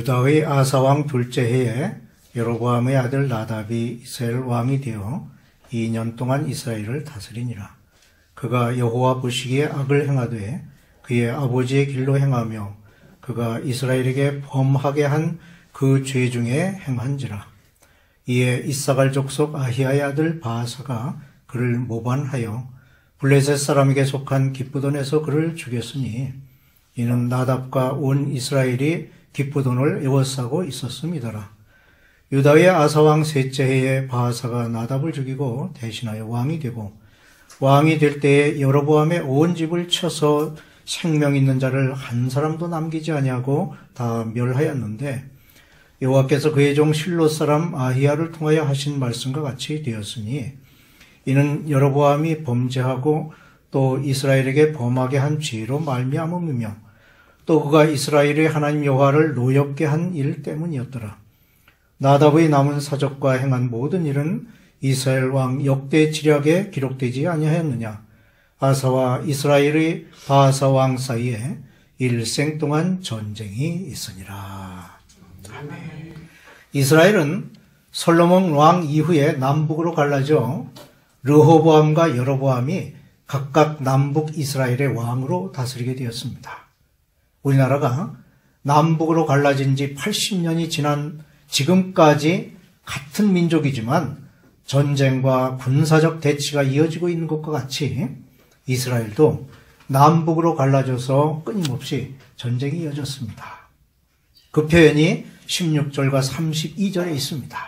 유다의 아사왕 둘째 해에 여로보암의 아들 나답이 이스라엘 왕이 되어 2년 동안 이스라엘을 다스리니라. 그가 여호와 보시기에 악을 행하되 그의 아버지의 길로 행하며 그가 이스라엘에게 범하게 한 그 죄 중에 행한지라. 이에 이사갈 족속 아히야의 아들 바아사가 그를 모반하여 블레셋 사람에게 속한 기브돈에서 그를 죽였으니 이는 나답과 온 이스라엘이 기브돈을 에워싸고 있었음이더라. 유다의 아사왕 셋째 해에 바아사가 나답을 죽이고 대신하여 왕이 되고 왕이 될 때에 여로보암의 온 집을 쳐서 생명 있는 자를 한 사람도 남기지 아니하고 다 멸하였는데 여호와께서 그의 종 실로 사람 아히야를 통하여 하신 말씀과 같이 되었으니 이는 여로보암이 범죄하고 또 이스라엘에게 범하게 한 죄로 말미암음이며 또 그가 이스라엘의 하나님 여호와를 노엽게 한 일 때문이었더라. 나답의 남은 사적과 행한 모든 일은 이스라엘 왕 역대 지략에 기록되지 아니하였느냐. 아사와 이스라엘의 바아사 왕 사이에 일생 동안 전쟁이 있으니라. 아멘. 이스라엘은 솔로몬 왕 이후에 남북으로 갈라져 르호보암과 여로보암이 각각 남북 이스라엘의 왕으로 다스리게 되었습니다. 우리나라가 남북으로 갈라진 지 80년이 지난 지금까지 같은 민족이지만 전쟁과 군사적 대치가 이어지고 있는 것과 같이 이스라엘도 남북으로 갈라져서 끊임없이 전쟁이 이어졌습니다. 그 표현이 16절과 32절에 있습니다.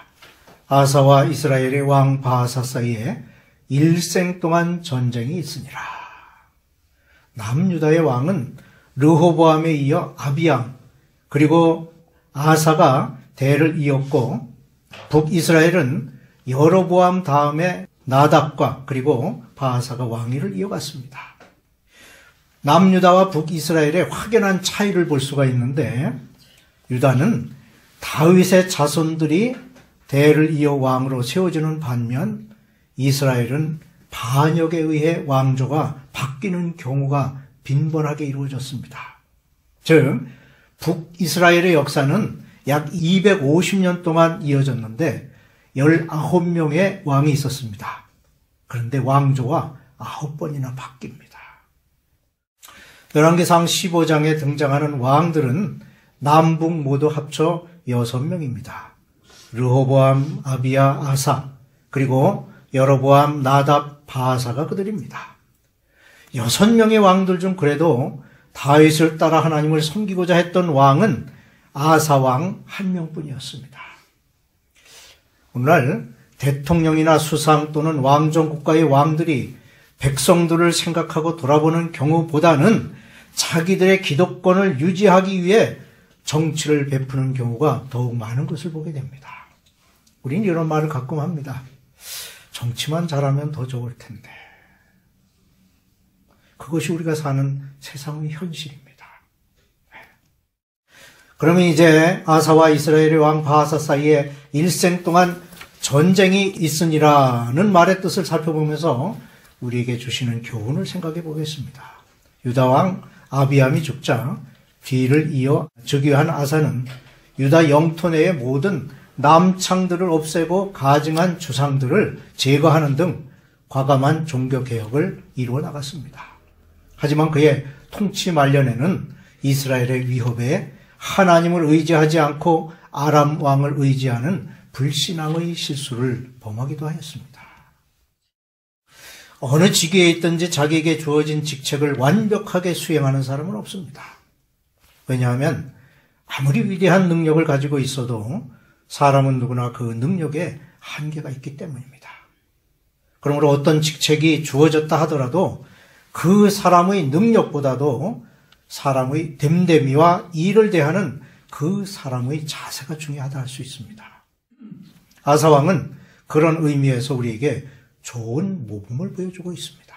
아사와 이스라엘의 왕 바아사 사이에 일생 동안 전쟁이 있으니라. 남유다의 왕은 르호보암에 이어 아비양 그리고 아사가 대를 이었고 북이스라엘은 여로보암 다음에 나답과 그리고 바아사가 왕위를 이어갔습니다. 남유다와 북이스라엘의 확연한 차이를 볼 수가 있는데 유다는 다윗의 자손들이 대를 이어 왕으로 세워지는 반면 이스라엘은 반역에 의해 왕조가 바뀌는 경우가 빈번하게 이루어졌습니다. 즉 북이스라엘의 역사는 약 250년 동안 이어졌는데 19명의 왕이 있었습니다. 그런데 왕조가 9번이나 바뀝니다. 열왕기상 15장에 등장하는 왕들은 남북 모두 합쳐 6명입니다. 르호보암, 아비야, 아사, 그리고 여로보암, 나답, 바아사가 그들입니다. 6명의 왕들 중 그래도 다윗을 따라 하나님을 섬기고자 했던 왕은 아사 왕 1명뿐이었습니다. 오늘날 대통령이나 수상 또는 왕정 국가의 왕들이 백성들을 생각하고 돌아보는 경우보다는 자기들의 기득권을 유지하기 위해 정치를 베푸는 경우가 더욱 많은 것을 보게 됩니다. 우리는 이런 말을 가끔 합니다. 정치만 잘하면 더 좋을 텐데. 그것이 우리가 사는 세상의 현실입니다. 그러면 이제 아사와 이스라엘의 왕 바아사 사이에 일생 동안 전쟁이 있으니라는 말의 뜻을 살펴보면서 우리에게 주시는 교훈을 생각해 보겠습니다. 유다 왕 아비암이 죽자 뒤를 이어 즉위한 아사는 유다 영토 내의 모든 남창들을 없애고 가증한 주상들을 제거하는 등 과감한 종교개혁을 이루어 나갔습니다. 하지만 그의 통치 말년에는 이스라엘의 위협에 하나님을 의지하지 않고 아람 왕을 의지하는 불신앙의 실수를 범하기도 하였습니다. 어느 직위에 있든지 자기에게 주어진 직책을 완벽하게 수행하는 사람은 없습니다. 왜냐하면 아무리 위대한 능력을 가지고 있어도 사람은 누구나 그 능력에 한계가 있기 때문입니다. 그러므로 어떤 직책이 주어졌다 하더라도 그 사람의 능력보다도 사람의 됨됨이와 일을 대하는 그 사람의 자세가 중요하다 할 수 있습니다. 아사 왕은 그런 의미에서 우리에게 좋은 모범을 보여주고 있습니다.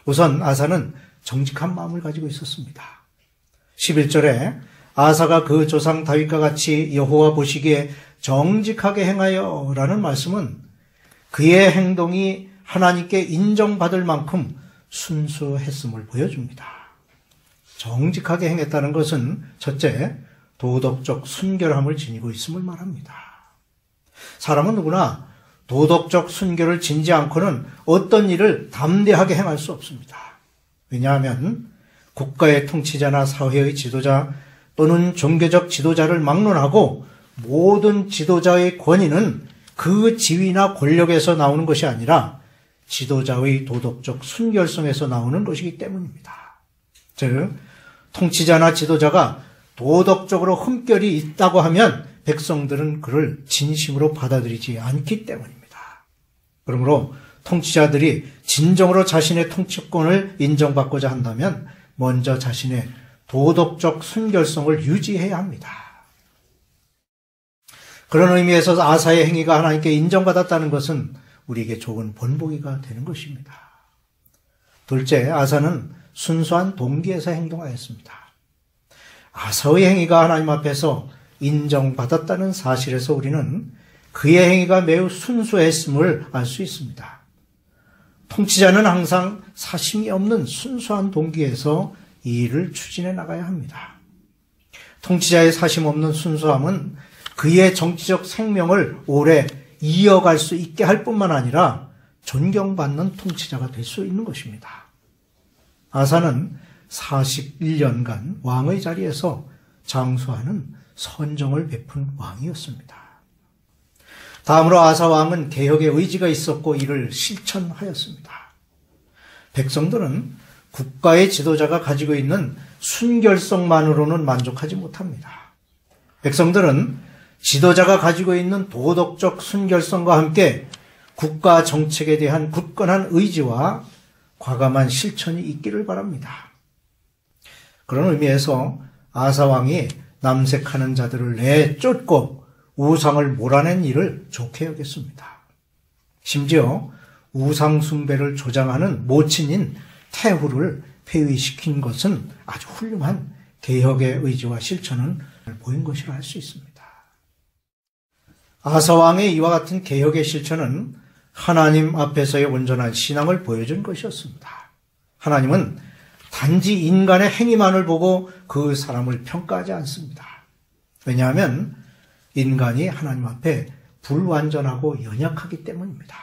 우선 아사는 정직한 마음을 가지고 있었습니다. 11절에 아사가 그 조상 다윗과 같이 여호와 보시기에 정직하게 행하여 라는 말씀은 그의 행동이 하나님께 인정받을 만큼 순수했음을 보여줍니다. 정직하게 행했다는 것은 첫째, 도덕적 순결함을 지니고 있음을 말합니다. 사람은 누구나 도덕적 순결을 지니지 않고는 어떤 일을 담대하게 행할 수 없습니다. 왜냐하면 국가의 통치자나 사회의 지도자 또는 종교적 지도자를 막론하고 모든 지도자의 권위는 그 지위나 권력에서 나오는 것이 아니라 지도자의 도덕적 순결성에서 나오는 것이기 때문입니다. 즉, 통치자나 지도자가 도덕적으로 흠결이 있다고 하면 백성들은 그를 진심으로 받아들이지 않기 때문입니다. 그러므로 통치자들이 진정으로 자신의 통치권을 인정받고자 한다면 먼저 자신의 도덕적 순결성을 유지해야 합니다. 그런 의미에서 아사의 행위가 하나님께 인정받았다는 것은 우리에게 좋은 본보기가 되는 것입니다. 둘째, 아사는 순수한 동기에서 행동하였습니다. 아사의 행위가 하나님 앞에서 인정받았다는 사실에서 우리는 그의 행위가 매우 순수했음을 알 수 있습니다. 통치자는 항상 사심이 없는 순수한 동기에서 이 일을 추진해 나가야 합니다. 통치자의 사심 없는 순수함은 그의 정치적 생명을 오래 이어갈 수 있게 할 뿐만 아니라 존경받는 통치자가 될 수 있는 것입니다. 아사는 41년간 왕의 자리에서 장수하는 선정을 베푼 왕이었습니다. 다음으로 아사 왕은 개혁의 의지가 있었고 이를 실천하였습니다. 백성들은 국가의 지도자가 가지고 있는 순결성만으로는 만족하지 못합니다. 백성들은 지도자가 가지고 있는 도덕적 순결성과 함께 국가 정책에 대한 굳건한 의지와 과감한 실천이 있기를 바랍니다. 그런 의미에서 아사 왕이 남색하는 자들을 내쫓고 우상을 몰아낸 일을 좋게 여겼습니다. 심지어 우상 숭배를 조장하는 모친인 태후를 폐위시킨 것은 아주 훌륭한 개혁의 의지와 실천을 보인 것이라 할 수 있습니다. 아사 왕의 이와 같은 개혁의 실천은 하나님 앞에서의 온전한 신앙을 보여준 것이었습니다. 하나님은 단지 인간의 행위만을 보고 그 사람을 평가하지 않습니다. 왜냐하면 인간이 하나님 앞에 불완전하고 연약하기 때문입니다.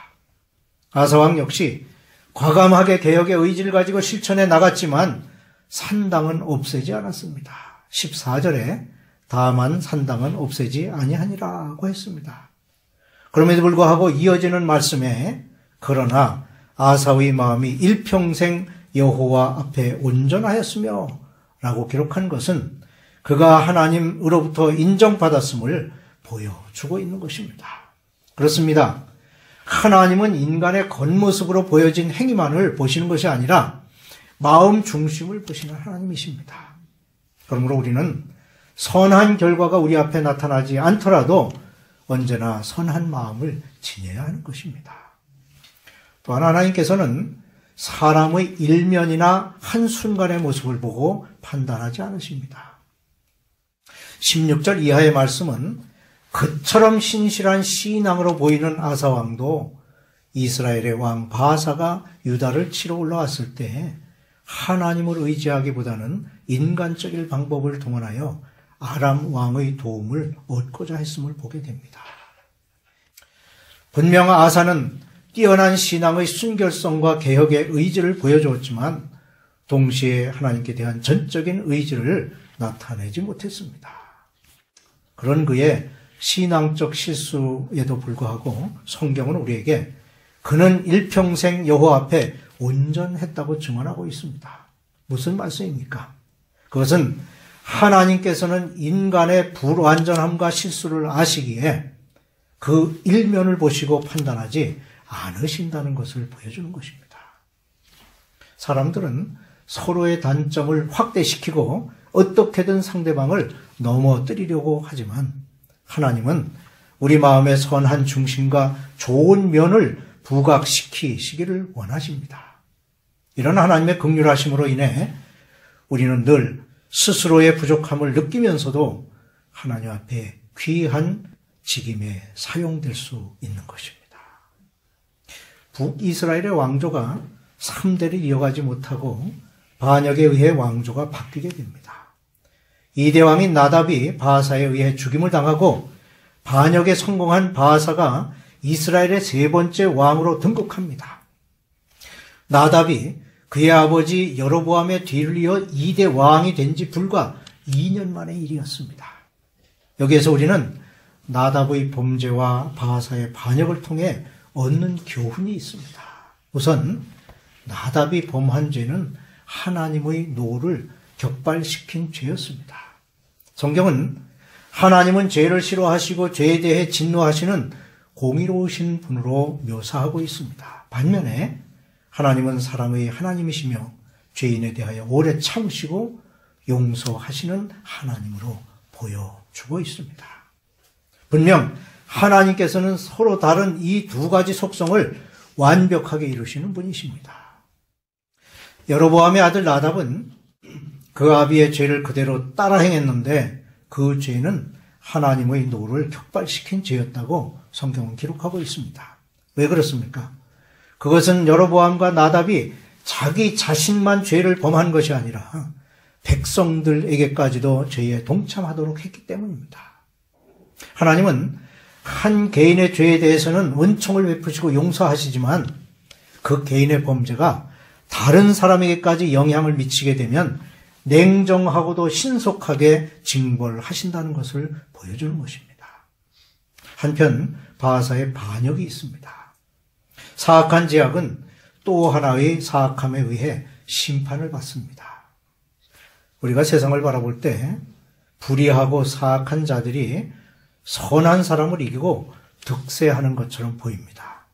아사 왕 역시 과감하게 개혁의 의지를 가지고 실천해 나갔지만 산당은 없애지 않았습니다. 14절에 다만 산당은 없애지 아니하니라고 했습니다. 그럼에도 불구하고 이어지는 말씀에 그러나 아사의 마음이 일평생 여호와 앞에 온전하였으며 라고 기록한 것은 그가 하나님으로부터 인정받았음을 보여주고 있는 것입니다. 그렇습니다. 하나님은 인간의 겉모습으로 보여진 행위만을 보시는 것이 아니라 마음 중심을 보시는 하나님이십니다. 그러므로 우리는 선한 결과가 우리 앞에 나타나지 않더라도 언제나 선한 마음을 지녀야 하는 것입니다. 또한 하나님께서는 사람의 일면이나 한순간의 모습을 보고 판단하지 않으십니다. 16절 이하의 말씀은 그처럼 신실한 신앙으로 보이는 아사 왕도 이스라엘의 왕 바사가 유다를 치러 올라왔을 때 하나님을 의지하기보다는 인간적인 방법을 동원하여 아람 왕의 도움을 얻고자 했음을 보게 됩니다. 분명 아사는 뛰어난 신앙의 순결성과 개혁의 의지를 보여주었지만 동시에 하나님께 대한 전적인 의지를 나타내지 못했습니다. 그런 그의 신앙적 실수에도 불구하고 성경은 우리에게 그는 일평생 여호와 앞에 온전했다고 증언하고 있습니다. 무슨 말씀입니까? 그것은 하나님께서는 인간의 불완전함과 실수를 아시기에 그 일면을 보시고 판단하지 않으신다는 것을 보여주는 것입니다. 사람들은 서로의 단점을 확대시키고 어떻게든 상대방을 넘어뜨리려고 하지만 하나님은 우리 마음의 선한 중심과 좋은 면을 부각시키시기를 원하십니다. 이런 하나님의 긍휼하심으로 인해 우리는 늘 스스로의 부족함을 느끼면서도 하나님 앞에 귀한 직임에 사용될 수 있는 것입니다. 북이스라엘의 왕조가 3대를 이어가지 못하고 반역에 의해 왕조가 바뀌게 됩니다. 이대 왕인 나답이 바하사에 의해 죽임을 당하고 반역에 성공한 바하사가 이스라엘의 세 번째 왕으로 등극합니다. 나답이 그의 아버지 여로보암의 뒤를 이어 2대 왕이 된 지 불과 2년 만의 일이었습니다. 여기에서 우리는 나답의 범죄와 바하사의 반역을 통해 얻는 교훈이 있습니다. 우선 나답이 범한 죄는 하나님의 노를 격발시킨 죄였습니다. 성경은 하나님은 죄를 싫어하시고 죄에 대해 진노하시는 공의로우신 분으로 묘사하고 있습니다. 반면에 하나님은 사랑의 하나님이시며 죄인에 대하여 오래 참으시고 용서하시는 하나님으로 보여주고 있습니다. 분명 하나님께서는 서로 다른 이 두 가지 속성을 완벽하게 이루시는 분이십니다. 여로보암의 아들 나답은 그 아비의 죄를 그대로 따라 행했는데 그 죄는 하나님의 노를 격발시킨 죄였다고 성경은 기록하고 있습니다. 왜 그렇습니까? 그것은 여로보암과 나답이 자기 자신만 죄를 범한 것이 아니라 백성들에게까지도 죄에 동참하도록 했기 때문입니다. 하나님은 한 개인의 죄에 대해서는 은총을 베푸시고 용서하시지만 그 개인의 범죄가 다른 사람에게까지 영향을 미치게 되면 냉정하고도 신속하게 징벌하신다는 것을 보여주는 것입니다. 한편 바하사의 반역이 있습니다. 사악한 제약은 또 하나의 사악함에 의해 심판을 받습니다. 우리가 세상을 바라볼 때 불의하고 사악한 자들이 선한 사람을 이기고 득세하는 것처럼 보입니다.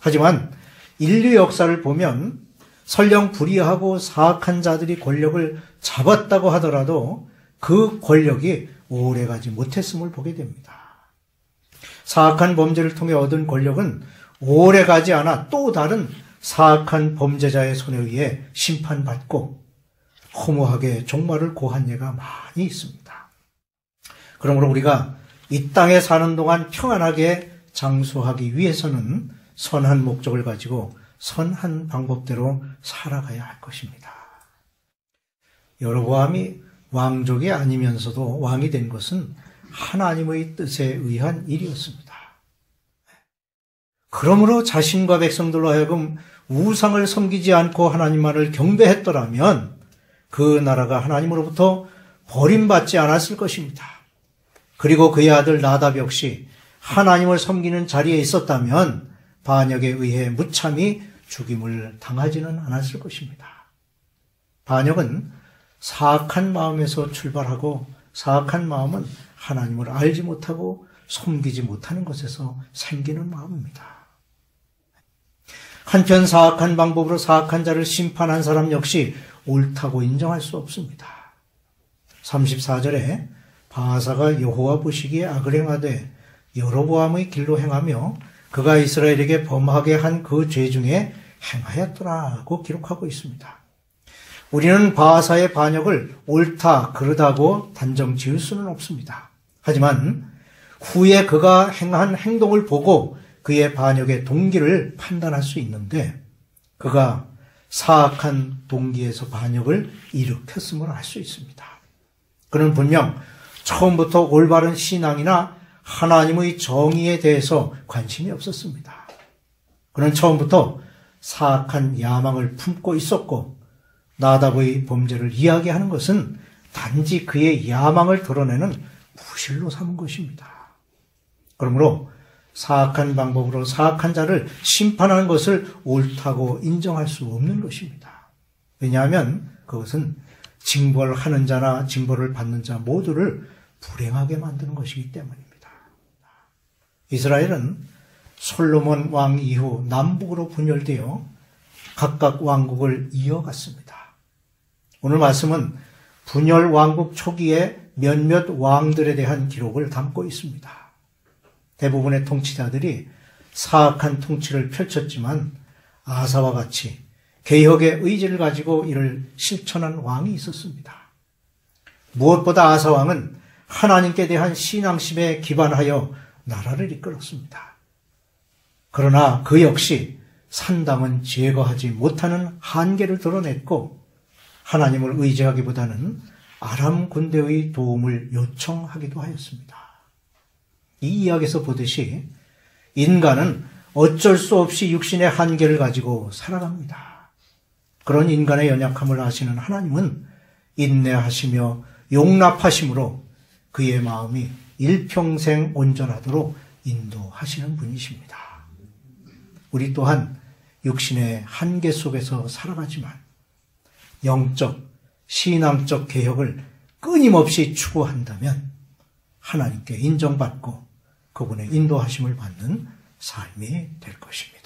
하지만 인류 역사를 보면 설령 불의하고 사악한 자들이 권력을 잡았다고 하더라도 그 권력이 오래가지 못했음을 보게 됩니다. 사악한 범죄를 통해 얻은 권력은 오래가지 않아 또 다른 사악한 범죄자의 손에 의해 심판받고 허무하게 종말을 고한 예가 많이 있습니다. 그러므로 우리가 이 땅에 사는 동안 평안하게 장수하기 위해서는 선한 목적을 가지고 선한 방법대로 살아가야 할 것입니다. 여로보암이 왕족이 아니면서도 왕이 된 것은 하나님의 뜻에 의한 일이었습니다. 그러므로 자신과 백성들로 하여금 우상을 섬기지 않고 하나님만을 경배했더라면 그 나라가 하나님으로부터 버림받지 않았을 것입니다. 그리고 그의 아들 나답 역시 하나님을 섬기는 자리에 있었다면 반역에 의해 무참히 죽임을 당하지는 않았을 것입니다. 반역은 사악한 마음에서 출발하고 사악한 마음은 하나님을 알지 못하고 섬기지 못하는 것에서 생기는 마음입니다. 한편 사악한 방법으로 사악한 자를 심판한 사람 역시 옳다고 인정할 수 없습니다. 34절에 바하사가 여호와 보시기에 악을 행하되 여로보암의 길로 행하며 그가 이스라엘에게 범하게 한 그 죄 중에 행하였더라고 기록하고 있습니다. 우리는 바하사의 반역을 옳다, 그르다고 단정 지을 수는 없습니다. 하지만 후에 그가 행한 행동을 보고 그의 반역의 동기를 판단할 수 있는데 그가 사악한 동기에서 반역을 일으켰음을 알 수 있습니다. 그는 분명 처음부터 올바른 신앙이나 하나님의 정의에 대해서 관심이 없었습니다. 그는 처음부터 사악한 야망을 품고 있었고 나답의 범죄를 이야기하는 것은 단지 그의 야망을 드러내는 부실로 삼은 것입니다. 그러므로 사악한 방법으로 사악한 자를 심판하는 것을 옳다고 인정할 수 없는 것입니다. 왜냐하면 그것은 징벌하는 자나 징벌을 받는 자 모두를 불행하게 만드는 것이기 때문입니다. 이스라엘은 솔로몬 왕 이후 남북으로 분열되어 각각 왕국을 이어갔습니다. 오늘 말씀은 분열 왕국 초기에 몇몇 왕들에 대한 기록을 담고 있습니다. 대부분의 통치자들이 사악한 통치를 펼쳤지만 아사와 같이 개혁의 의지를 가지고 이를 실천한 왕이 있었습니다. 무엇보다 아사 왕은 하나님께 대한 신앙심에 기반하여 나라를 이끌었습니다. 그러나 그 역시 산당은 제거하지 못하는 한계를 드러냈고 하나님을 의지하기보다는 아람 군대의 도움을 요청하기도 하였습니다. 이 이야기에서 보듯이 인간은 어쩔 수 없이 육신의 한계를 가지고 살아갑니다. 그런 인간의 연약함을 아시는 하나님은 인내하시며 용납하심으로 그의 마음이 일평생 온전하도록 인도하시는 분이십니다. 우리 또한 육신의 한계 속에서 살아가지만 영적, 신앙적 개혁을 끊임없이 추구한다면 하나님께 인정받고 그분의 인도하심을 받는 삶이 될 것입니다.